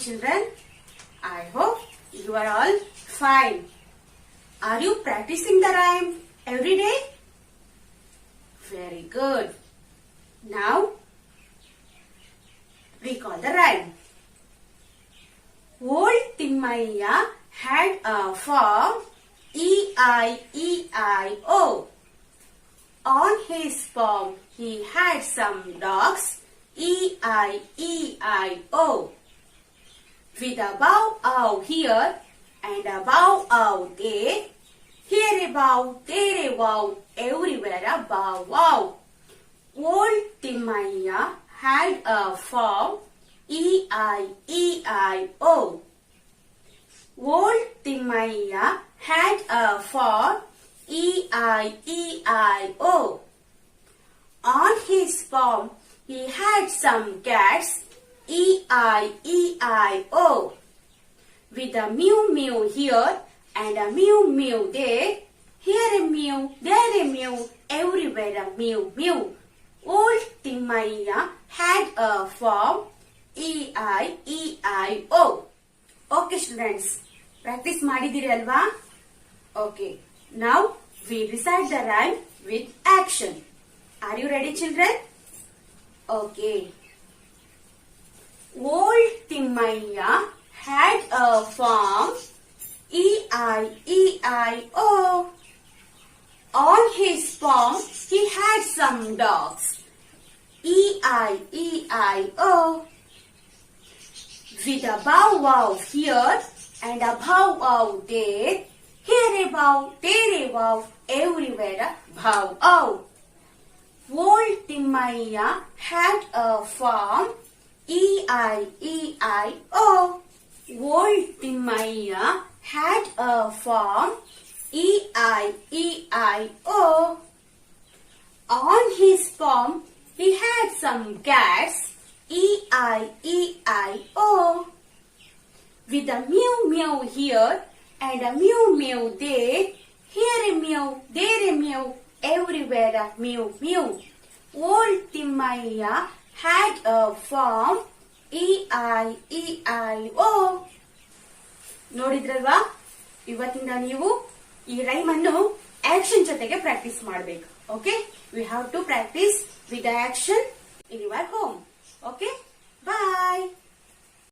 children? I hope you are all fine. Are you practicing the rhyme every day? Very good. Now, recall the rhyme. Old Timmaiya had a farm, E-I-E-I-O. On his farm he had some dogs, E-I-E-I-O. With a bow-ow here and a bow-ow there, here a bow, there a wow, everywhere a bow-wow. Old Timmaiya had a farm, E-I-E-I-O. Old Timmaiya had a farm, E-I-E-I-O. On his farm he had some cats, E-I-E-I-O. With a mew-mew here and a mew-mew there, here a mew, there a mew, everywhere a mew-mew. Old Timmaiya had a farm, E-I-E-I-O. Okay students, practice ಮಾಡಿದಿರಿ ಅಲ್ವಾ? Okay, now we recite the rhyme with action. Are you ready children? Okay. Old Timmaiya had a farm, E-I-E-I-O. On his farm he had some dogs, E-I-E-I-O. With a bow-wow here and a bow-wow there, here a bow, there a wow, everywhere a bow-wow. Old Timmaiya had a farm, E-I-E-I-O. Old Timmaiya had a farm, E-I-E-I-O. On his farm he had some cats, E-I-E-I-O. With a mew-mew here and a mew-mew there, here a mew, there a mew, everywhere a mew-mew. Old Timmaiya had a farm, E-I-E-I-O. ನೋಡಿದ್ರಲ್ವಾ? ಇವತ್ತಿಂದ ನೀವು ಈ rhyme ಅನ್ನು action ಜೊತೆಗೆ practice ಮಾಡಬೇಕು. Okay, we have to practice with the action in your home. Okay, bye.